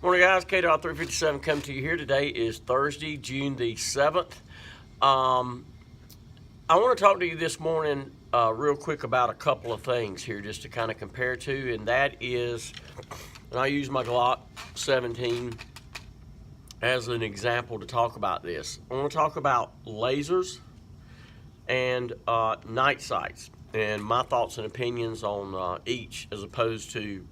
Morning guys, KDOT357 coming to you here. Today is Thursday, June the 7th. I want to talk to you this morning real quick about a couple of things here just to kind of compare to, and that is, and I use my Glock 17 as an example to talk about this. I want to talk about lasers and night sights and my thoughts and opinions on each as opposed to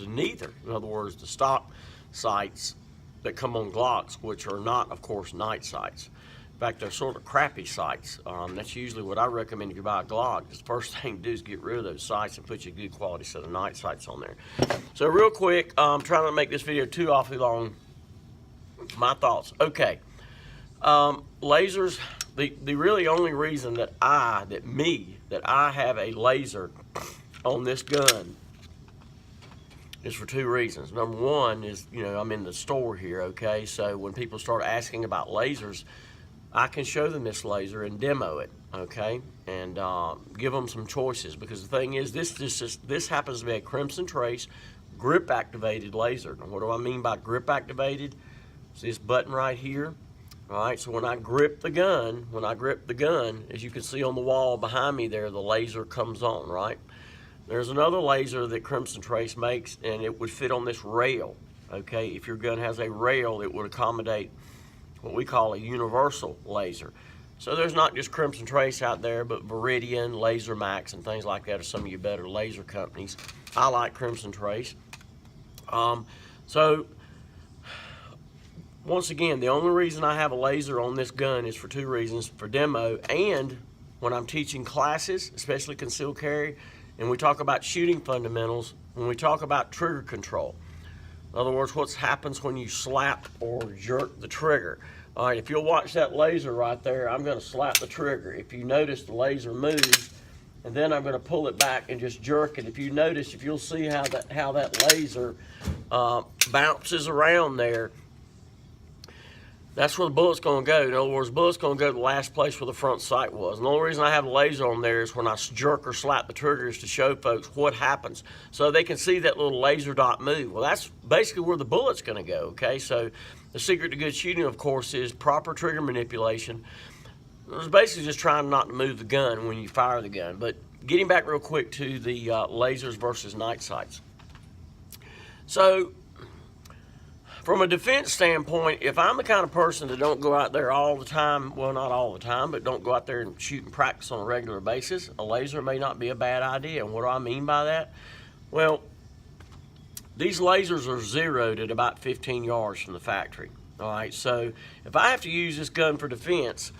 neither. In other words, the stock sights that come on Glocks, which are not, of course, night sights. In fact, they're sort of crappy sights. That's usually what I recommend if you buy a Glock. The first thing to do is get rid of those sights and put you a good quality set of night sights on there. So real quick, I'm trying to make this video too awfully long. My thoughts. Okay. Lasers, the really only reason that I have a laser on this gun is for two reasons. Number one is, I'm in the store here, okay? So when people start asking about lasers, I can show them this laser and demo it, okay? And give them some choices, because the thing is, this happens to be a Crimson Trace grip activated laser. Now, what do I mean by grip activated? It's this button right here. All right, so when I grip the gun, as you can see on the wall behind me there, the laser comes on, right? There's another laser that Crimson Trace makes, and it would fit on this rail, okay? If your gun has a rail, it would accommodate what we call a universal laser. So there's not just Crimson Trace out there, but Veridian, Laser Max, and things like that are some of your better laser companies. I like Crimson Trace. So once again, the only reason I have a laser on this gun is for two reasons: for demo, and when I'm teaching classes, especially concealed carry, and we talk about shooting fundamentals, when we talk about trigger control. In other words, what happens when you slap or jerk the trigger. All right, if you'll watch that laser right there, I'm going to slap the trigger. If you notice, the laser moves, and then I'm going to pull it back and just jerk it. If you notice, if you'll see how that laser bounces around there, that's where the bullet's going to go. In other words, the bullet's going to go to the last place where the front sight was. And the only reason I have a laser on there is when I jerk or slap the trigger is to show folks what happens, so they can see that little laser dot move. Well, that's basically where the bullet's going to go, okay? So the secret to good shooting, of course, is proper trigger manipulation. It's basically just trying not to move the gun when you fire the gun. But getting back real quick to the lasers versus night sights. So from a defense standpoint, if I'm the kind of person that don't go out there all the time, well, not all the time, but don't go out there and shoot and practice on a regular basis, a laser may not be a bad idea. And what do I mean by that? Well, these lasers are zeroed at about 15 yards from the factory. All right, so if I have to use this gun for defense,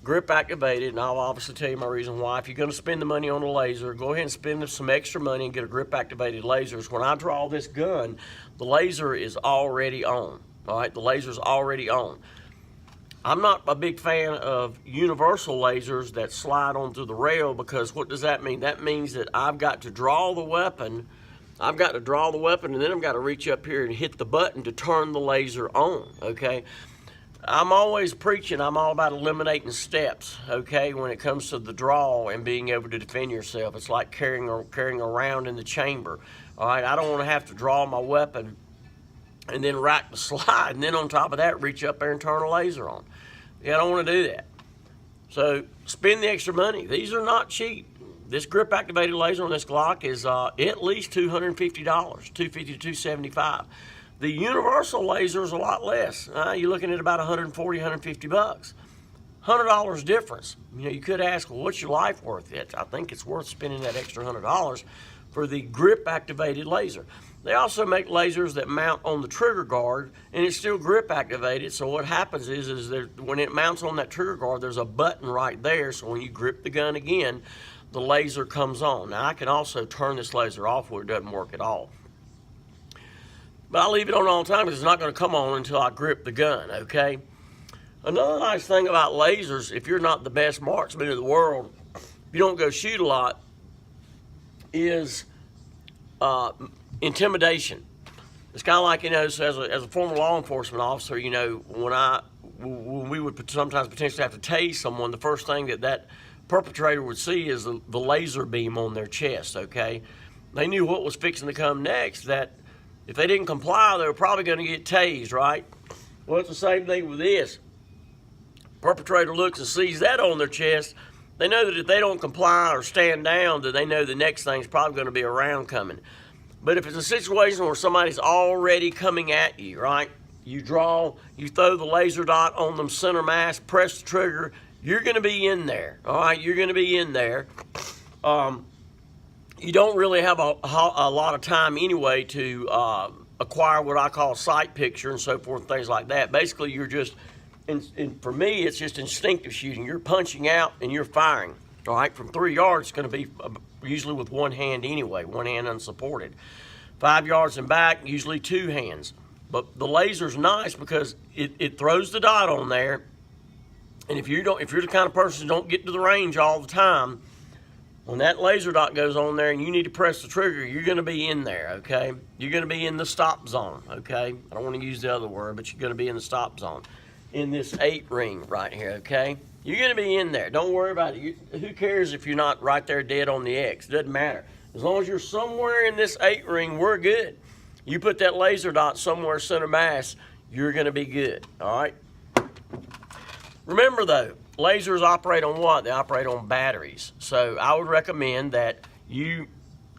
grip activated, and I'll obviously tell you my reason why. If you're going to spend the money on a laser, go ahead and spend some extra money and get a grip activated lasers. When I draw this gun, the laser is already on. All right, the laser's already on. I'm not a big fan of universal lasers that slide onto the rail, because what does that mean? That means that I've got to draw the weapon. And then I've got to reach up here and hit the button to turn the laser on, okay? I'm always preaching, I'm all about eliminating steps, okay, when it comes to the draw and being able to defend yourself. It's like carrying around in the chamber, all right? I don't want to have to draw my weapon and then rack the slide, and then on top of that, reach up there and turn a laser on. Yeah, I don't want to do that. So spend the extra money. These are not cheap. This grip activated laser on this Glock is at least $250, $250 to $275. The universal laser is a lot less. You're looking at about $140, $150. $100 difference. You could ask, well, what's your life worth? I think it's worth spending that extra $100 for the grip activated laser. They also make lasers that mount on the trigger guard, and it's still grip activated. So what happens is when it mounts on that trigger guard, there's a button right there. So when you grip the gun again, the laser comes on. Now I can also turn this laser off where it doesn't work at all. But I leave it on all the time because it's not going to come on until I grip the gun, okay? Another nice thing about lasers, if you're not the best marksman in the world, if you don't go shoot a lot, is intimidation. It's kind of like, so as a former law enforcement officer, when we would sometimes potentially have to tase someone, the first thing that perpetrator would see is the laser beam on their chest, okay? They knew what was fixing to come next, that If they didn't comply, they were probably going to get tased, right? Well, it's the same thing with this. Perpetrator looks and sees that on their chest. They know that if they don't comply or stand down, that they know the next thing's probably going to be a round coming. But if it's a situation where somebody's already coming at you, right? You draw, you throw the laser dot on them center mass, press the trigger, you're going to be in there, all right? You're going to be in there. You don't really have a lot of time anyway to acquire what I call sight picture and so forth and things like that. Basically, you're just, and for me, it's just instinctive shooting. You're punching out and you're firing, all right? From 3 yards, it's going to be usually with one hand anyway, one hand unsupported. 5 yards and back, usually two hands. But the laser's nice because it throws the dot on there, and if you're the kind of person who don't get to the range all the time, when that laser dot goes on there and you need to press the trigger, you're going to be in there, okay? You're going to be in the stop zone, okay? I don't want to use the other word, but you're going to be in the stop zone in this 8 ring right here, okay? You're going to be in there. Don't worry about it. Who cares if you're not right there dead on the X? Doesn't matter. As long as you're somewhere in this 8 ring, we're good. You put that laser dot somewhere center mass, you're going to be good, all right? Remember, though, lasers operate on what? They operate on batteries. So I would recommend that you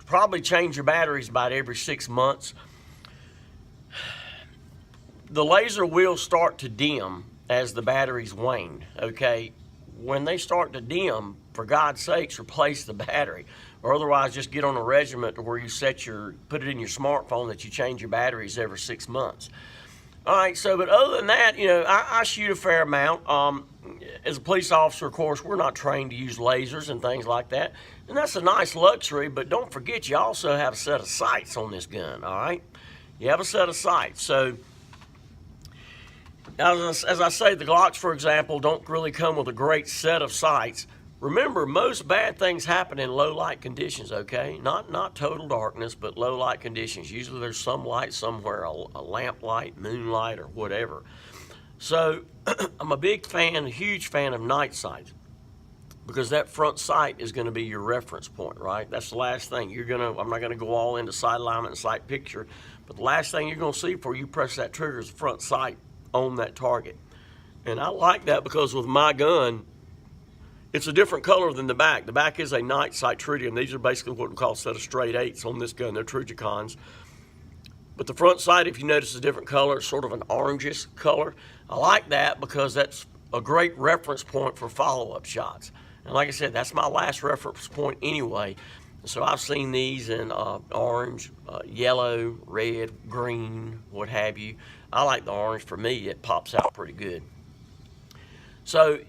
probably change your batteries about every 6 months. The laser will start to dim as the batteries wane, okay? When they start to dim, for God's sakes, replace the battery. Or otherwise, just get on a regiment to where you put it in your smartphone that you change your batteries every 6 months. All right, so, but other than that, you know, I shoot a fair amount. As a police officer, of course, we're not trained to use lasers and things like that. And that's a nice luxury, but don't forget you also have a set of sights on this gun, all right? You have a set of sights. So, as I say, the Glocks, for example, don't really come with a great set of sights. Remember, most bad things happen in low light conditions, okay? Not total darkness, but low light conditions. Usually there's some light somewhere, a lamp light, moonlight, or whatever. So I'm a huge fan of night sights, because that front sight is going to be your reference point, right? That's the last thing. I'm not going to go all into sight alignment and sight picture, but the last thing you're going to see before you press that trigger is the front sight on that target. And I like that because with my gun, it's a different color than the back. The back is a night sight tritium. These are basically what we call a set of straight 8s on this gun. They're Trijicons. But the front sight, if you notice, is a different color. It's sort of an orangish color. I like that because that's a great reference point for follow-up shots. And like I said, that's my last reference point anyway. So I've seen these in orange, yellow, red, green, what have you. I like the orange. For me, it pops out pretty good. So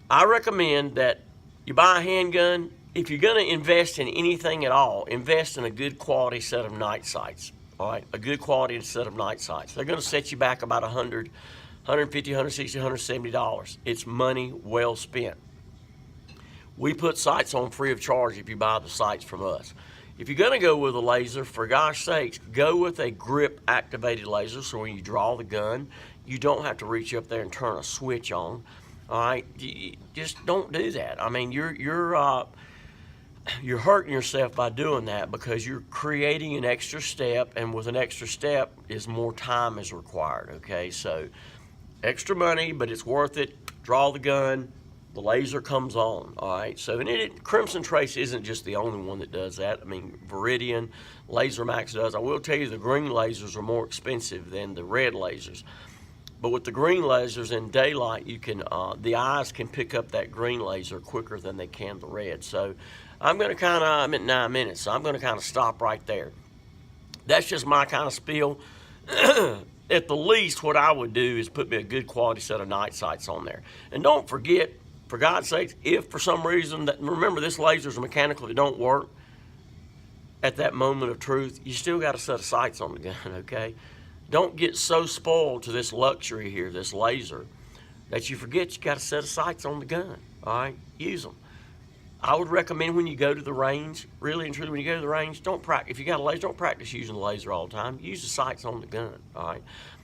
I recommend that you buy a handgun. If you're going to invest in anything at all, invest in a good quality set of night sights. All right, a good quality set of night sights. They're going to set you back about $100, $150, $160, $170. It's money well spent. We put sights on free of charge if you buy the sights from us. If you're going to go with a laser, for gosh sakes, go with a grip activated laser, so when you draw the gun, you don't have to reach up there and turn a switch on. All right, just don't do that. I mean, you're hurting yourself by doing that, because you're creating an extra step, and with an extra step is more time is required, okay? So extra money, but it's worth it. Draw the gun, the laser comes on, all right? So, and Crimson Trace isn't just the only one that does that. I mean, Veridian, Laser Max does. I will tell you the green lasers are more expensive than the red lasers. But with the green lasers in daylight, you can the eyes can pick up that green laser quicker than they can the red. So I'm at 9 minutes, so I'm going to kind of stop right there. That's just my kind of spiel. At the least, what I would do is put me a good quality set of night sights on there. And don't forget, for God's sakes, if for some reason, remember this laser's mechanical, it don't work at that moment of truth, you still got a set of sights on the gun, okay? Don't get so spoiled to this luxury here, this laser, that you forget you got a set of sights on the gun, all right? Use them. I would recommend when you go to the range, really and truly, when you go to the range, don't practice. If you got a laser, don't practice using the laser all the time. Use the sights on the gun, all right?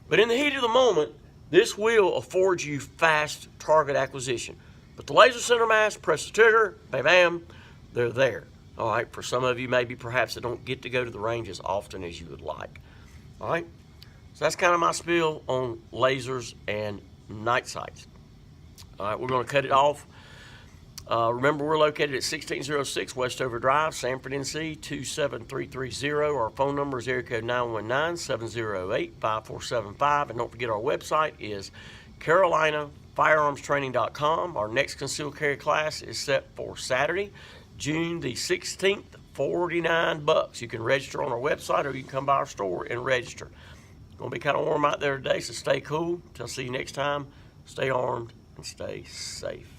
But in the heat of the moment, this will afford you fast target acquisition. But the laser center mass, press the trigger, bam, bam, they're there. All right, for some of you maybe perhaps that don't get to go to the range as often as you would like. All right, so that's kind of my spiel on lasers and night sights. All right, we're going to cut it off. Remember, we're located at 1606 Westover Drive, Sanford, NC 27330. Our phone number is area code 919-708-5475. And don't forget, our website is CarolinaFirearmsTraining.com. Our next concealed carry class is set for Saturday, June the 16th, $49. You can register on our website, or you can come by our store and register. It's going to be kind of warm out there today, so stay cool. Till I see you next time, stay armed and stay safe.